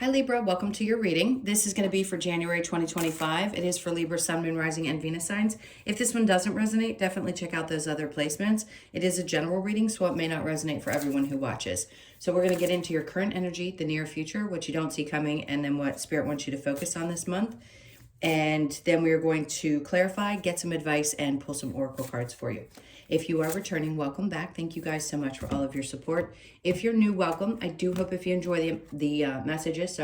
Hi Libra, welcome to your reading. This is going to be for January 2025. It is for Libra, Sun, Moon, Rising, and Venus signs. If this one doesn't resonate, definitely check out those other placements. It is a general reading, so it may not resonate for everyone who watches. So we're going to get into your current energy, the near future, what you don't see coming, and then what Spirit wants you to focus on this month. And then we are going to clarify, get some advice, and pull some oracle cards for you. If you are returning, welcome back. Thank you guys so much for all of your support. If you're new, welcome. I do hope if you enjoy the messages,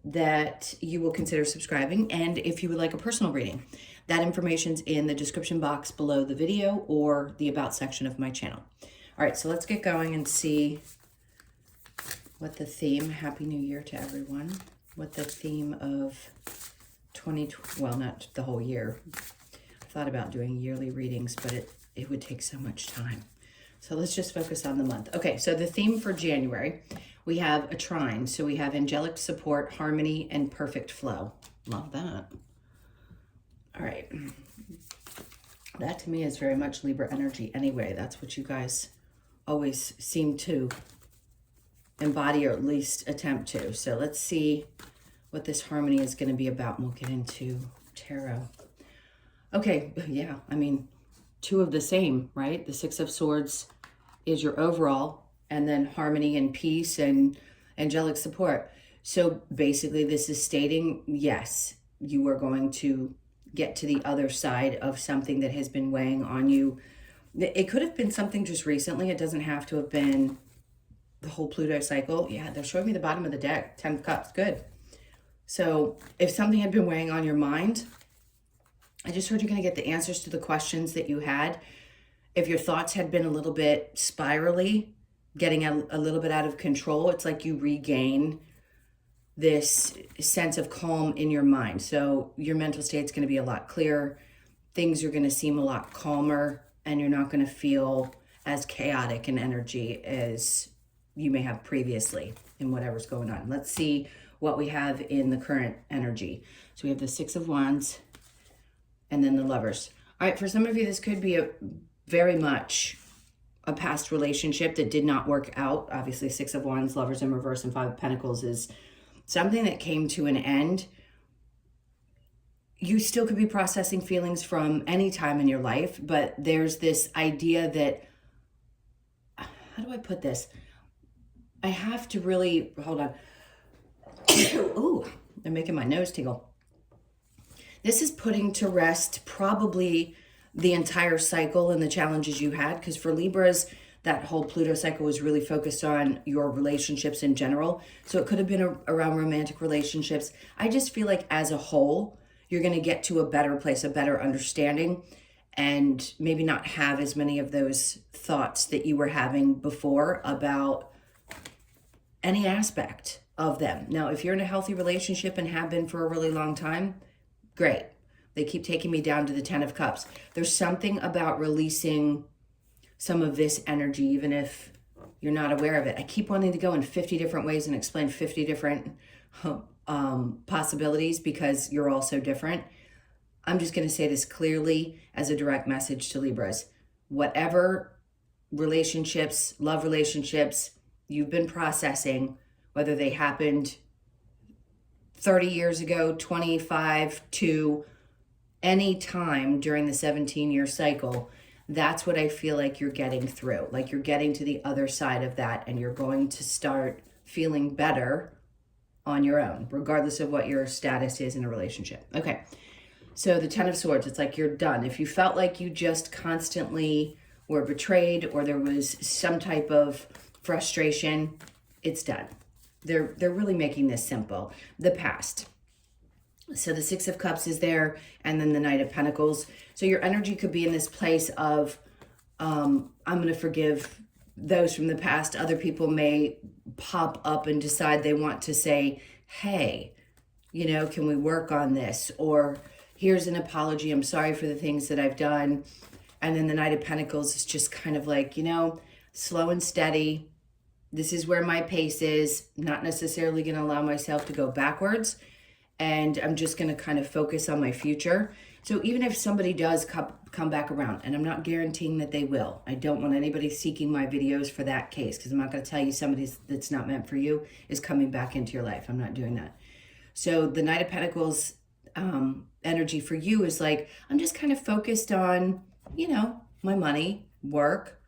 that you will consider subscribing. And if you would like a personal reading, that information's in the description box below the video or the About section of my channel. All right, so let's get going and see what the theme, Happy New Year to everyone, what the theme of well, not the whole year. I thought about doing yearly readings, but it would take so much time. So let's just focus on the month. Okay, so the theme for January, we have a trine. So we have angelic support, harmony, and perfect flow. Love that. All right. That to me is very much Libra energy anyway. That's what you guys always seem to embody, or at least attempt to. So let's see what this harmony is going to be about, and we'll get into tarot. Okay, yeah, I mean, two of the same, right? The Six of Swords is your overall, and then harmony and peace and angelic support. So basically this is stating, yes, you are going to get to the other side of something that has been weighing on you. It could have been something just recently. It doesn't have to have been the whole Pluto cycle. Yeah, they're showing me the bottom of the deck, 10 of Cups, good. So if something had been weighing on your mind, I just heard you're going to get the answers to the questions that you had. If your thoughts had been a little bit spirally, getting a little bit out of control, it's like you regain this sense of calm in your mind. So your mental state's going to be a lot clearer. Things are going to seem a lot calmer, and you're not going to feel as chaotic in energy as you may have previously in whatever's going on. Let's see what we have in the current energy. So we have the Six of Wands and then the Lovers. All right, for some of you, this could be very much a past relationship that did not work out. Obviously, Six of Wands, Lovers in reverse, and Five of Pentacles is something that came to an end. You still could be processing feelings from any time in your life, but there's this idea that, how do I put this? I have to really, hold on. Ooh, they're making my nose tingle. This is putting to rest probably the entire cycle and the challenges you had, because for Libras, that whole Pluto cycle was really focused on your relationships in general. So it could have been around romantic relationships. I just feel like as a whole, you're going to get to a better place, a better understanding, and maybe not have as many of those thoughts that you were having before about any aspect of them. Now, if you're in a healthy relationship and have been for a really long time, great. They keep taking me down to the 10 of Cups. There's something about releasing some of this energy, even if you're not aware of it. I keep wanting to go in 50 different ways and explain 50 different possibilities, because you're all so different. I'm just going to say this clearly as a direct message to Libras. Whatever relationships, love relationships you've been processing, whether they happened 30 years ago, 25, to any time during the 17-year cycle, that's what I feel like you're getting through. Like you're getting to the other side of that, and you're going to start feeling better on your own, regardless of what your status is in a relationship. Okay, so the 10 of Swords, it's like you're done. If you felt like you just constantly were betrayed, or there was some type of frustration, it's done. They're really making this simple. The past. So the Six of Cups is there, and then the Knight of Pentacles. So your energy could be in this place of, I'm going to forgive those from the past. Other people may pop up and decide they want to say, hey, you know, can we work on this? Or here's an apology. I'm sorry for the things that I've done. And then the Knight of Pentacles is just kind of like, you know, slow and steady. This is where my pace is. Not necessarily going to allow myself to go backwards. And I'm just going to kind of focus on my future. So even if somebody does come back around, and I'm not guaranteeing that they will, I don't want anybody seeking my videos for that case, because I'm not going to tell you somebody that's not meant for you is coming back into your life. I'm not doing that. So the Knight of Pentacles energy for you is like, I'm just kind of focused on, you know, my money, work,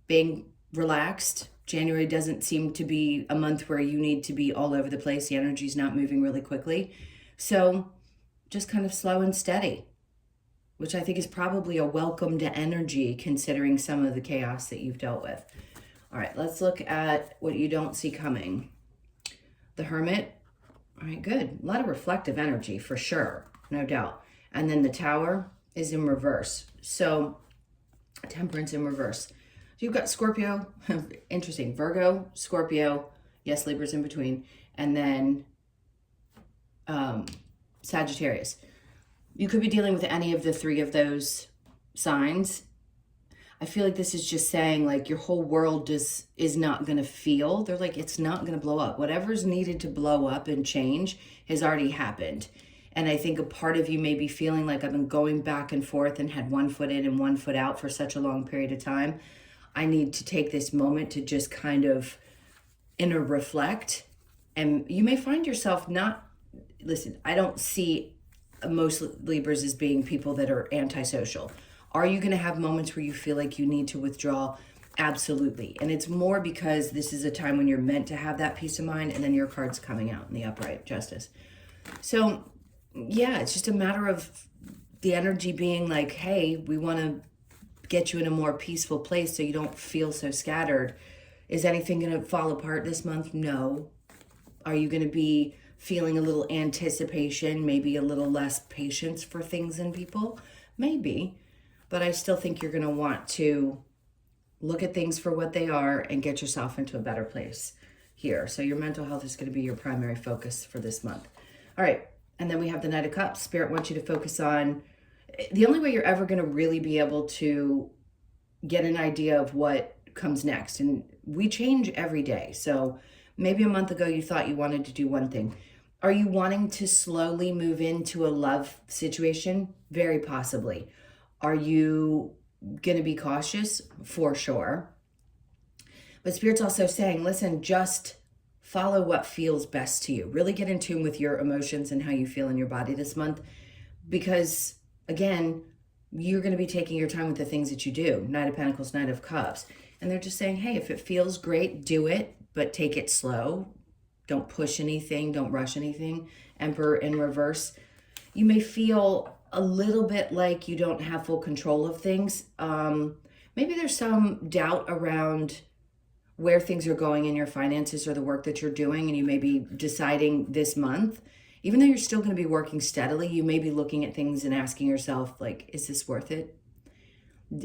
being relaxed. January doesn't seem to be a month where you need to be all over the place. The energy's not moving really quickly. So just kind of slow and steady, which I think is probably a welcomed energy considering some of the chaos that you've dealt with. All right, let's look at what you don't see coming. The Hermit. All right, good. A lot of reflective energy for sure, no doubt. And then the Tower is in reverse. So Temperance in reverse. You've got Scorpio, interesting, Virgo, Scorpio, yes, Libra's in between, and then Sagittarius. You could be dealing with any of the three of those signs. I feel like this is just saying like your whole world is not going to feel, they're like, it's not going to blow up. Whatever's needed to blow up and change has already happened. And I think a part of you may be feeling like I've been going back and forth and had one foot in and one foot out for such a long period of time. I need to take this moment to just kind of inner reflect. And you may find yourself not, listen, I don't see most Libras as being people that are antisocial. Are you going to have moments where you feel like you need to withdraw? Absolutely. And it's more because this is a time when you're meant to have that peace of mind, and then your card's coming out in the upright, Justice. So yeah, it's just a matter of the energy being like, hey, we want to get you in a more peaceful place so you don't feel so scattered. Is anything going to fall apart this month? No. Are you going to be feeling a little anticipation, maybe a little less patience for things and people? Maybe. But I still think you're going to want to look at things for what they are and get yourself into a better place here. So your mental health is going to be your primary focus for this month. All right. And then we have the Knight of Cups. Spirit wants you to focus on, the only way you're ever going to really be able to get an idea of what comes next. And we change every day. So maybe a month ago you thought you wanted to do one thing. Are you wanting to slowly move into a love situation? Very possibly. Are you going to be cautious? For sure. But Spirit's also saying, listen, just follow what feels best to you. Really get in tune with your emotions and how you feel in your body this month. Because, again, you're going to be taking your time with the things that you do. Knight of Pentacles, Knight of Cups. And they're just saying, hey, if it feels great, do it, but take it slow. Don't push anything. Don't rush anything. Emperor in reverse. You may feel a little bit like you don't have full control of things. Maybe there's some doubt around where things are going in your finances or the work that you're doing, and you may be deciding this month, even though you're still going to be working steadily, you may be looking at things and asking yourself, like, is this worth it?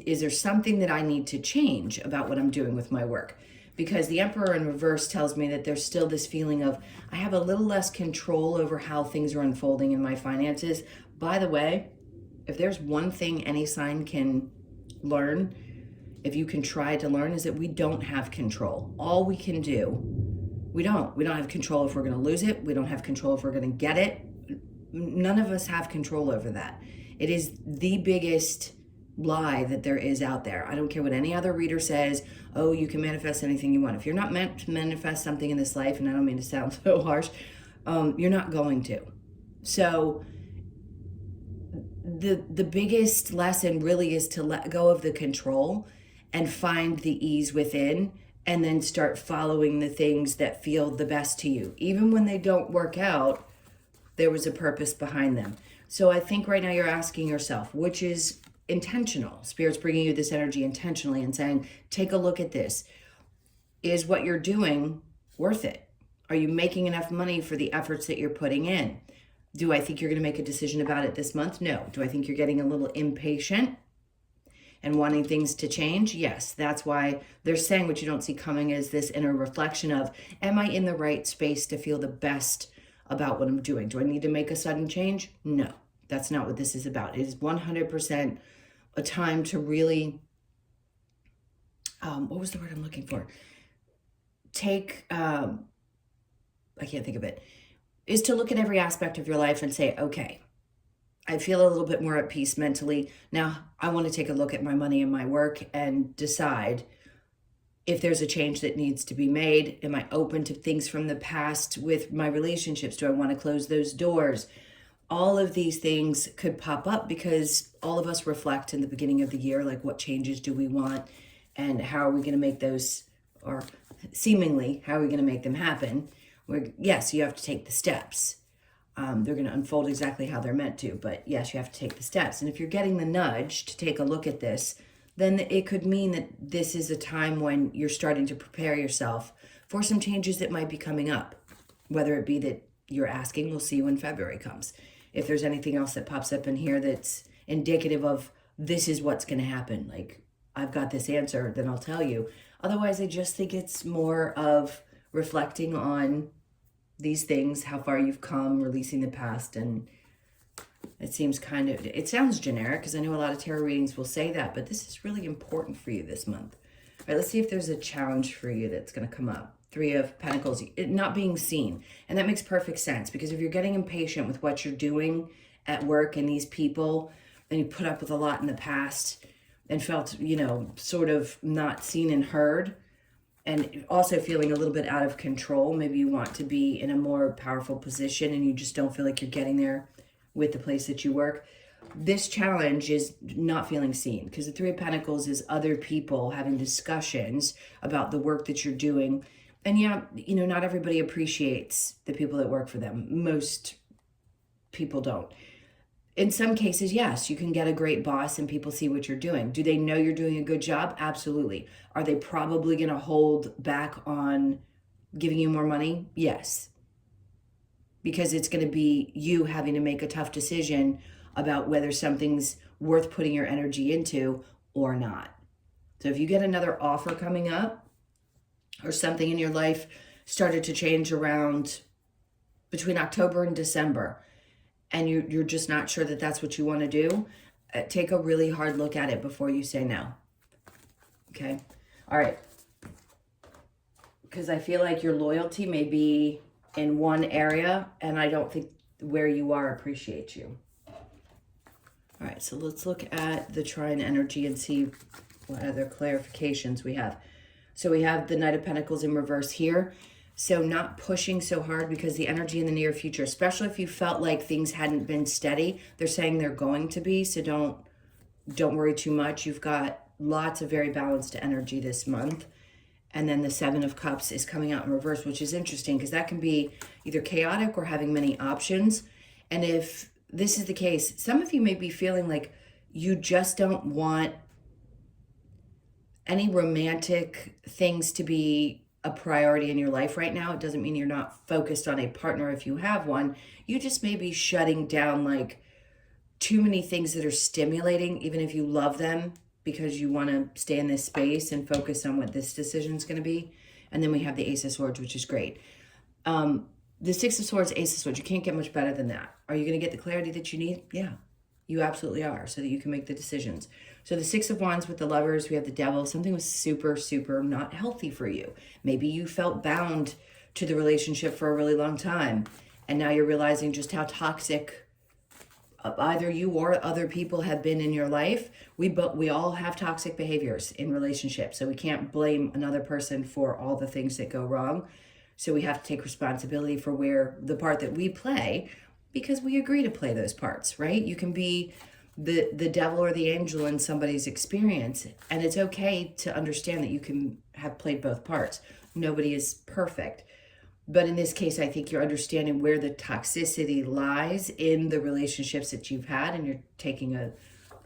Is there something that I need to change about what I'm doing with my work? Because the Emperor in reverse tells me that there's still this feeling of, I have a little less control over how things are unfolding in my finances. By the way, if there's one thing any sign can learn, if you can try to learn, is that we don't have control. All we can do, we don't have control if we're going to lose it. We don't have control if we're going to get it. None of us have control over that. It is the biggest lie that there is out there. I don't care what any other reader says. Oh, you can manifest anything you want. If you're not meant to manifest something in this life, and I don't mean to sound so harsh, you're not going to. So the biggest lesson really is to let go of the control and find the ease within, and then start following the things that feel the best to you. Even when they don't work out, there was a purpose behind them. So I think right now you're asking yourself, which is intentional. Spirit's bringing you this energy intentionally and saying, take a look at this. Is what you're doing worth it? Are you making enough money for the efforts that you're putting in? Do I think you're going to make a decision about it this month? No. Do I think you're getting a little impatient and wanting things to change? Yes. That's why they're saying what you don't see coming is this inner reflection of, am I in the right space to feel the best about what I'm doing? Do I need to make a sudden change? No, that's not what this is about. It is 100% a time to really, what was the word I'm looking for? Take, I can't think of it, is to look at every aspect of your life and say, okay, I feel a little bit more at peace mentally. Now, I want to take a look at my money and my work and decide if there's a change that needs to be made. Am I open to things from the past with my relationships? Do I want to close those doors? All of these things could pop up because all of us reflect in the beginning of the year, like what changes do we want and how are we going to make those, or seemingly, how are we going to make them happen? Yes, you have to take the steps. They're going to unfold exactly how they're meant to, but yes, you have to take the steps. And if you're getting the nudge to take a look at this, then it could mean that this is a time when you're starting to prepare yourself for some changes that might be coming up, whether it be that you're asking, we'll see when February comes. If there's anything else that pops up in here that's indicative of this is what's going to happen, like I've got this answer, then I'll tell you. Otherwise, I just think it's more of reflecting on these things, how far you've come, releasing the past. And it seems it sounds generic because I know a lot of tarot readings will say that, but this is really important for you this month. All right, let's see if there's a challenge for you that's going to come up. 3 of Pentacles, not being seen. And that makes perfect sense because if you're getting impatient with what you're doing at work and these people, and you put up with a lot in the past and felt, sort of not seen and heard, and also feeling a little bit out of control. Maybe you want to be in a more powerful position and you just don't feel like you're getting there with the place that you work. This challenge is not feeling seen because the 3 of Pentacles is other people having discussions about the work that you're doing. And yeah, not everybody appreciates the people that work for them. Most people don't. In some cases, yes, you can get a great boss and people see what you're doing. Do they know you're doing a good job? Absolutely. Are they probably going to hold back on giving you more money? Yes. Because it's going to be you having to make a tough decision about whether something's worth putting your energy into or not. So if you get another offer coming up, or something in your life started to change around between October and December, and you're just not sure that that's what you want to do, take a really hard look at it before you say no. Okay? All right. Because I feel like your loyalty may be in one area, and I don't think where you are appreciates you. All right, so let's look at the trine energy and see what other clarifications we have. So we have the Knight of Pentacles in reverse here. So not pushing so hard because the energy in the near future, especially if you felt like things hadn't been steady, they're saying they're going to be. So don't worry too much. You've got lots of very balanced energy this month. And then the 7 of Cups is coming out in reverse, which is interesting because that can be either chaotic or having many options. And if this is the case, some of you may be feeling like you just don't want any romantic things to be a priority in your life right now. It doesn't mean you're not focused on a partner if you have one. You just may be shutting down like too many things that are stimulating, even if you love them, because you want to stay in this space and focus on what this decision is going to be. And then we have the Ace of Swords, which is great. The 6 of Swords, Ace of Swords, you can't get much better than that. Are you going to get the clarity that you need? Yeah, you absolutely are, so that you can make the decisions. So the 6 of Wands with the Lovers, we have the Devil. Something was super, super not healthy for you. Maybe you felt bound to the relationship for a really long time, and now you're realizing just how toxic either you or other people have been in your life. We all have toxic behaviors in relationships, so we can't blame another person for all the things that go wrong. So we have to take responsibility for where the part that we play, because we agree to play those parts, right? You can be the devil or the angel in somebody's experience, and it's okay to understand that you can have played both parts. Nobody is perfect. But in this case, I think you're understanding where the toxicity lies in the relationships that you've had, and you're taking a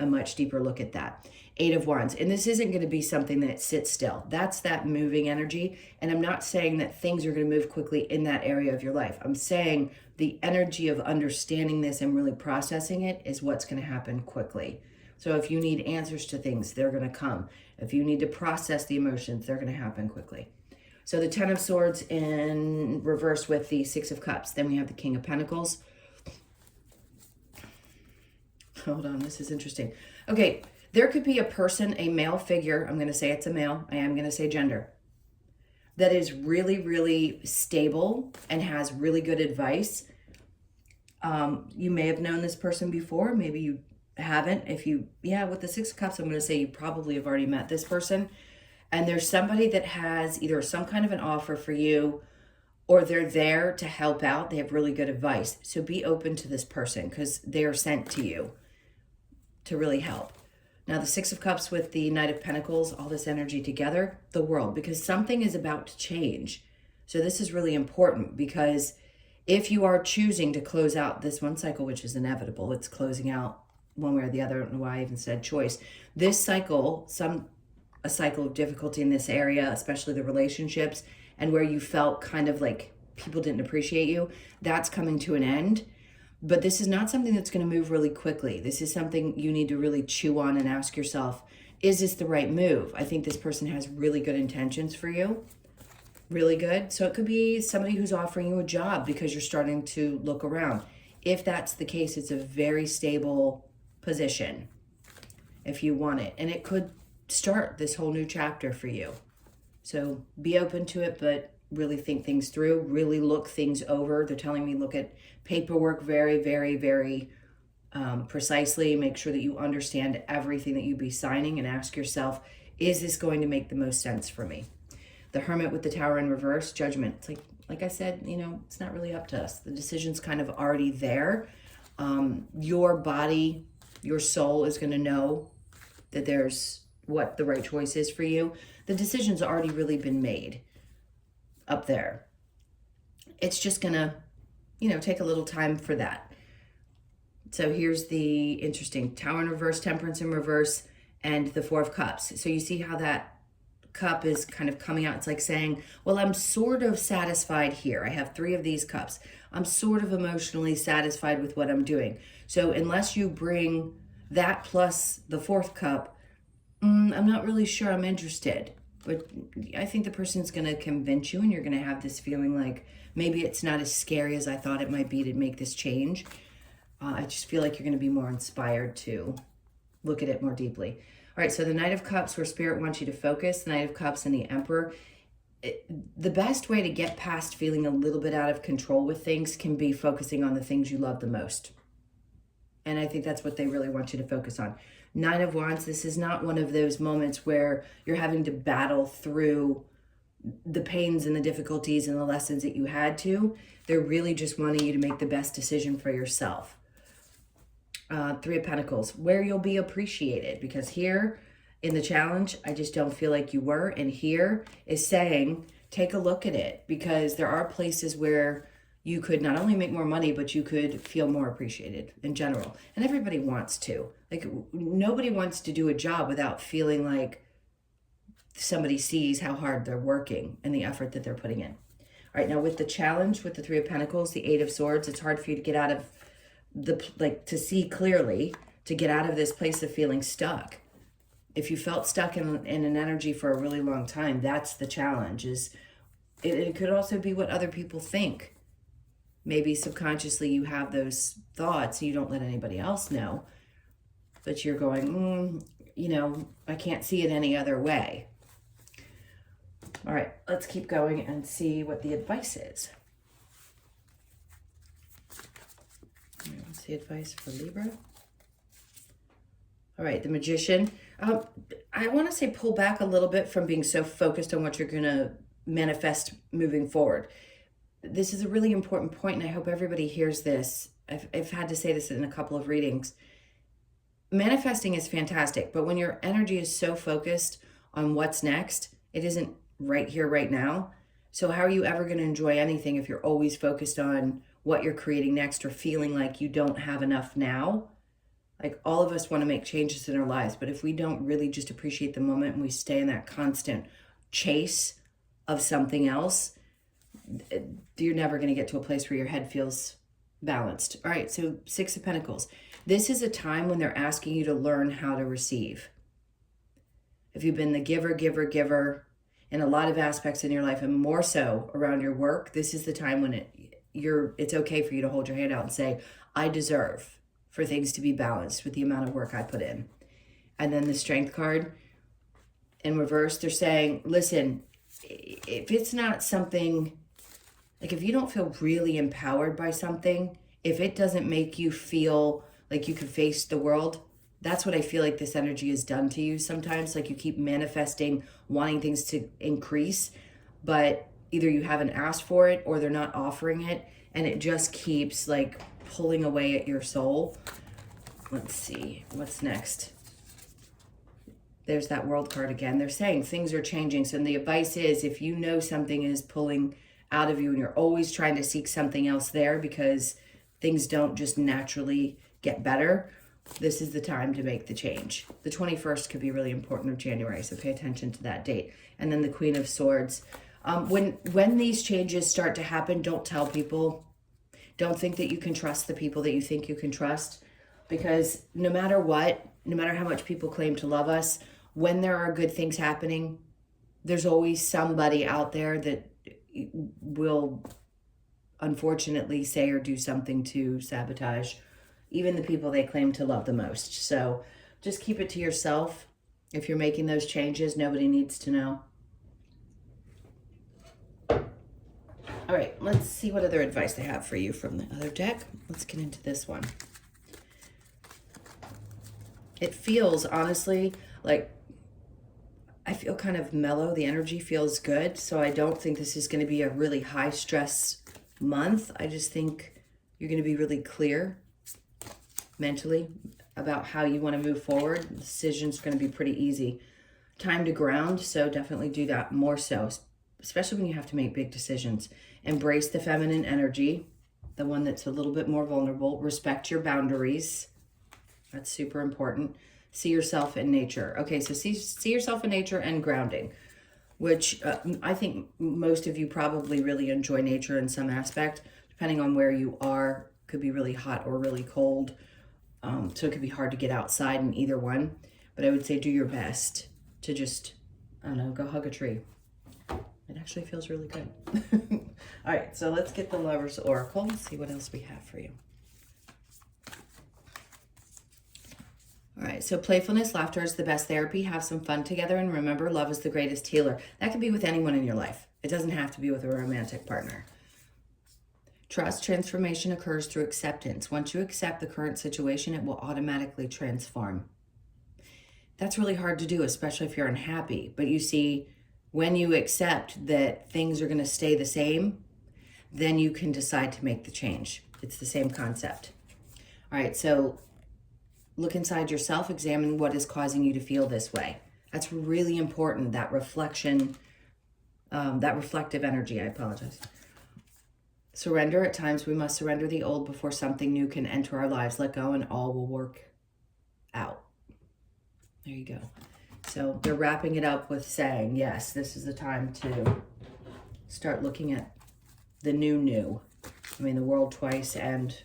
much deeper look at that. 8 of Wands. And this isn't going to be something that sits still. That's that moving energy. And I'm not saying that things are going to move quickly in that area of your life. I'm saying the energy of understanding this and really processing it is what's going to happen quickly. So if you need answers to things, they're going to come. If you need to process the emotions, they're going to happen quickly. So the 10 of Swords in reverse with the 6 of Cups. Then we have the King of Pentacles. Hold on, this is interesting. Okay, there could be a person, a male figure, I'm going to say it's a male, I am going to say gender, that is really, really stable and has really good advice You may have known this person before. Maybe you haven't. With the Six of Cups, I'm going to say you probably have already met this person. And there's somebody that has either some kind of an offer for you, or they're there to help out. They have really good advice. So be open to this person because they are sent to you to really help. Now, the Six of Cups with the Knight of Pentacles, all this energy together, the World, because something is about to change. So this is really important because if you are choosing to close out this one cycle, which is inevitable, it's closing out one way or the other. I don't know why I even said choice. This cycle, a cycle of difficulty in this area, especially the relationships, and where you felt kind of like people didn't appreciate you, that's coming to an end. But this is not something that's going to move really quickly. This is something you need to really chew on and ask yourself, is this the right move? I think this person has really good intentions for you. Really good. So it could be somebody who's offering you a job because you're starting to look around. If that's the case, it's a very stable position if you want it. And it could start this whole new chapter for you. So be open to it, but really think things through, really look things over. They're telling me look at paperwork very, very, very precisely. Make sure that you understand everything that you be signing and ask yourself, is this going to make the most sense for me? The Hermit with the Tower in reverse, Judgment. It's like I said, it's not really up to us. The decision's kind of already there. Your body, your soul is going to know that there's what the right choice is for you. The decision's already really been made up there. It's just gonna, take a little time for that. So here's the interesting Tower in reverse, Temperance in reverse, and the Four of Cups. So you see how that cup is kind of coming out. It's like saying, well, I'm sort of satisfied here. I have 3 of these cups. I'm sort of emotionally satisfied with what I'm doing. So unless you bring that plus the 4th cup, I'm not really sure I'm interested. But I think the person's going to convince you, and you're going to have this feeling like maybe it's not as scary as I thought it might be to make this change. I just feel like you're going to be more inspired to look at it more deeply. All right, so the Knight of Cups, where Spirit wants you to focus, the Knight of Cups and the Emperor. The best way to get past feeling a little bit out of control with things can be focusing on the things you love the most. And I think that's what they really want you to focus on. Nine of Wands, this is not one of those moments where you're having to battle through the pains and the difficulties and the lessons that you had to. They're really just wanting you to make the best decision for yourself. 3 of Pentacles, where you'll be appreciated, because here in the challenge, I just don't feel like you were. And here is saying, take a look at it, because there are places where you could not only make more money, but you could feel more appreciated in general. And everybody wants to. Like, nobody wants to do a job without feeling like somebody sees how hard they're working and the effort that they're putting in. All right, now with the challenge, with the 3 of Pentacles, the 8 of Swords, it's hard for you to get out of to see clearly, to get out of this place of feeling stuck. If you felt stuck in an energy for a really long time, that's the challenge. It could also be what other people think. Maybe subconsciously you have those thoughts, you don't let anybody else know, but you're going, I can't see it any other way. All right, let's keep going and see what the advice is. What's the advice for Libra? All right, the Magician. I want to say pull back a little bit from being so focused on what you're going to manifest moving forward. This is a really important point, and I hope everybody hears this. I've had to say this in a couple of readings. Manifesting is fantastic, but when your energy is so focused on what's next, it isn't right here, right now. So how are you ever going to enjoy anything if you're always focused on what you're creating next, or feeling like you don't have enough now? Like, all of us want to make changes in our lives, but if we don't really just appreciate the moment and we stay in that constant chase of something else, you're never going to get to a place where your head feels balanced. All right, so 6 of Pentacles. This is a time when they're asking you to learn how to receive. If you've been the giver in a lot of aspects in your life, and more so around your work, this is the time when it's okay for you to hold your hand out and say, I deserve for things to be balanced with the amount of work I put in. And then the Strength card in reverse, they're saying, listen, if it's not something, like if you don't feel really empowered by something, if it doesn't make you feel like you can face the world, that's what I feel like this energy has done to you sometimes. Like you keep manifesting, wanting things to increase, but either you haven't asked for it or they're not offering it, and it just keeps like pulling away at your soul. Let's see, what's next? There's that World card again. They're saying things are changing. So the advice is, if you know something is pulling out of you and you're always trying to seek something else there because things don't just naturally get better, this is the time to make the change. The 21st could be really important of January, so pay attention to that date. And then the Queen of Swords. When these changes start to happen, don't tell people. Don't think that you can trust the people that you think you can trust, because no matter what, no matter how much people claim to love us, when there are good things happening, there's always somebody out there that will unfortunately say or do something to sabotage even the people they claim to love the most. So just keep it to yourself. If you're making those changes, nobody needs to know. All right, let's see what other advice they have for you from the other deck. Let's get into this one. It feels, honestly, like I feel kind of mellow. The energy feels good. So I don't think this is going to be a really high stress month. I just think you're going to be really clear mentally about how you want to move forward. The decision's going to be pretty easy. Time to ground. So definitely do that more so, especially when you have to make big decisions. Embrace the feminine energy, the one that's a little bit more vulnerable. Respect your boundaries. That's super important. See yourself in nature. Okay, so see yourself in nature and grounding, which I think most of you probably really enjoy nature in some aspect, depending on where you are. Could be really hot or really cold. So it could be hard to get outside in either one. But I would say do your best to just, I don't know, go hug a tree. It actually feels really good. All right, so let's get the Lover's Oracle and see what else we have for you. All right, so playfulness, laughter is the best therapy. Have some fun together, and remember, love is the greatest healer. That can be with anyone in your life. It doesn't have to be with a romantic partner. Trust, transformation occurs through acceptance. Once you accept the current situation, it will automatically transform. That's really hard to do, especially if you're unhappy. But you see, when you accept that things are going to stay the same, then you can decide to make the change. It's the same concept. All right, so look inside yourself, examine what is causing you to feel this way. That's really important, that reflection, that reflective energy, I apologize. Surrender. At times we must surrender the old before something new can enter our lives. Let go and all will work out. There you go. So they're wrapping it up with saying, yes, this is the time to start looking at the new. I mean, the world twice and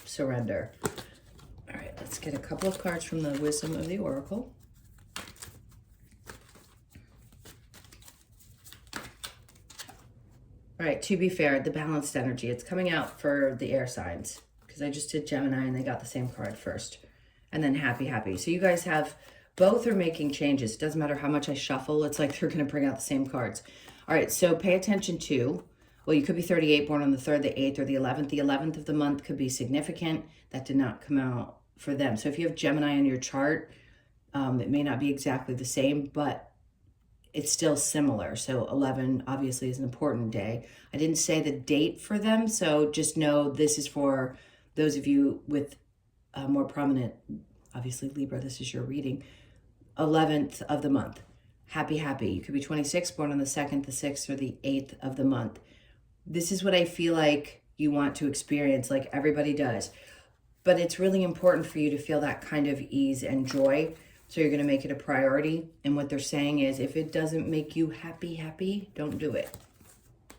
surrender. All right, let's get a couple of cards from the Wisdom of the Oracle. All right, to be fair, the balanced energy, it's coming out for the air signs because I just did Gemini and they got the same card first. And then happy. So you guys have, both are making changes. It doesn't matter how much I shuffle. It's like they're going to bring out the same cards. All right, so pay attention to, well, you could be 38, born on the 3rd, the 8th, or the 11th. The 11th of the month could be significant. That did not come out for them. So if you have Gemini on your chart, it may not be exactly the same, but it's still similar. So 11 obviously is an important day. I didn't say the date for them, so just know this is for those of you with more prominent, obviously Libra, this is your reading. 11th of the month. Happy. You could be 26, born on the 2nd, the 6th, or the 8th of the month. This is what I feel like you want to experience, like everybody does. But it's really important for you to feel that kind of ease and joy. So you're going to make it a priority. And what they're saying is, if it doesn't make you happy, don't do it.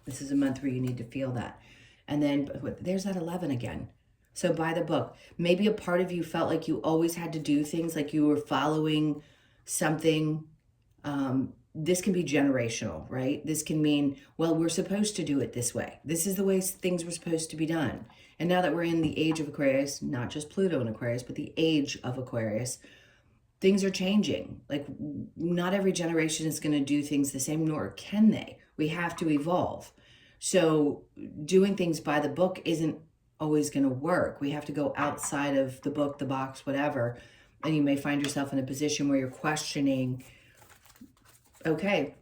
This is a month where you need to feel that. And then there's that 11 again. So by the book, maybe a part of you felt like you always had to do things, like you were following something. This can be generational, right? This can mean, well, we're supposed to do it this way. This is the way things were supposed to be done. And now that we're in the age of Aquarius, not just Pluto in Aquarius, but the age of Aquarius, things are changing. Like, not every generation is going to do things the same, nor can they. We have to evolve. So doing things by the book isn't always going to work. We have to go outside of the book, the box, whatever. And you may find yourself in a position where you're questioning, okay,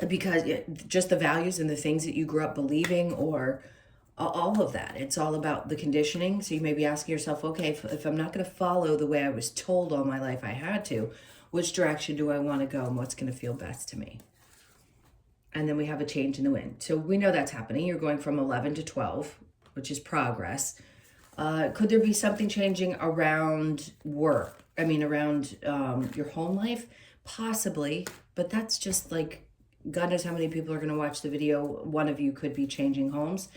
because just the values and the things that you grew up believing, or all of that. It's all about the conditioning. So you may be asking yourself, okay, if I'm not going to follow the way I was told all my life I had to, which direction do I want to go and what's going to feel best to me? And then we have a change in the wind. So we know that's happening. You're going from 11 to 12, which is progress. Could there be something changing around work? I mean, around your home life? Possibly, but that's just like, God knows how many people are going to watch the video. One of you could be changing homes.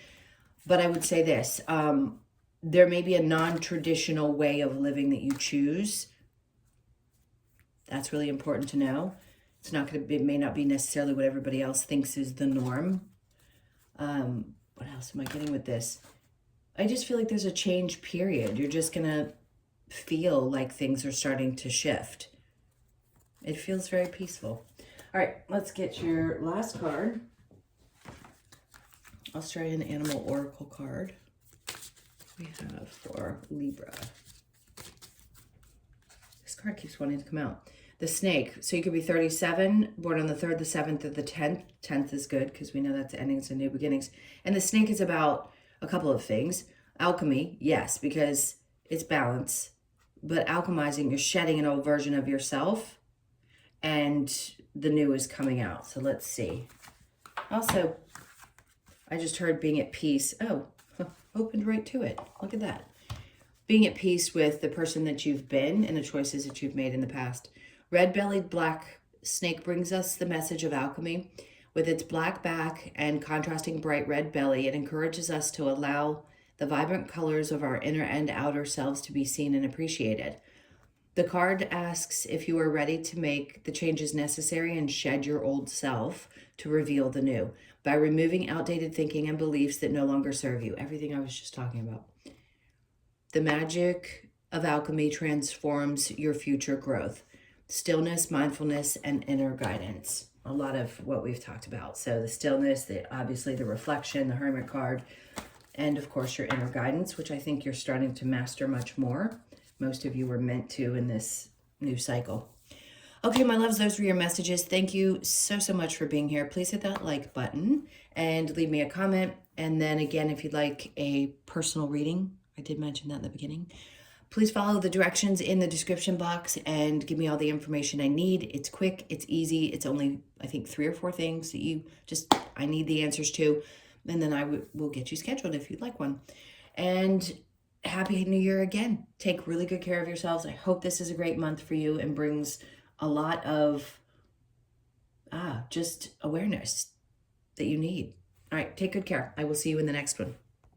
But I would say this, there may be a non-traditional way of living that you choose. That's really important to know. It's not going to be, it may not be necessarily what everybody else thinks is the norm. What else am I getting with this? I just feel like there's a change period. You're just going to feel like things are starting to shift. It feels very peaceful. All right, let's get your last card. Australian Animal Oracle card we have for Libra. This card keeps wanting to come out. The snake. So you could be 37, born on the 3rd, the 7th, or the 10th. 10th is good because we know that's endings and new beginnings. And the snake is about a couple of things. Alchemy, yes, because it's balance. But alchemizing, you're shedding an old version of yourself and the new is coming out. So let's see. Also, I just heard being at peace. Oh, opened right to it. Look at that. Being at peace with the person that you've been and the choices that you've made in the past. Red-bellied black snake brings us the message of alchemy. With its black back and contrasting bright red belly, it encourages us to allow the vibrant colors of our inner and outer selves to be seen and appreciated. The card asks if you are ready to make the changes necessary and shed your old self to reveal the new by removing outdated thinking and beliefs that no longer serve you. Everything I was just talking about. The magic of alchemy transforms your future growth. Stillness, mindfulness, and inner guidance. A lot of what we've talked about. So the stillness, obviously the reflection, the Hermit card, and of course your inner guidance, which I think you're starting to master much more. Most of you were meant to in this new cycle. Okay, my loves, those were your messages. Thank you so much for being here. Please hit that like button and leave me a comment. And then again, if you'd like a personal reading, I did mention that in the beginning, please follow the directions in the description box and give me all the information I need. It's quick, it's easy. It's only, I think, 3 or 4 things that I need the answers to. And then I will get you scheduled if you'd like one. And Happy New Year again. Take really good care of yourselves. I hope this is a great month for you and brings a lot of just awareness that you need. All right, take good care. I will see you in the next one.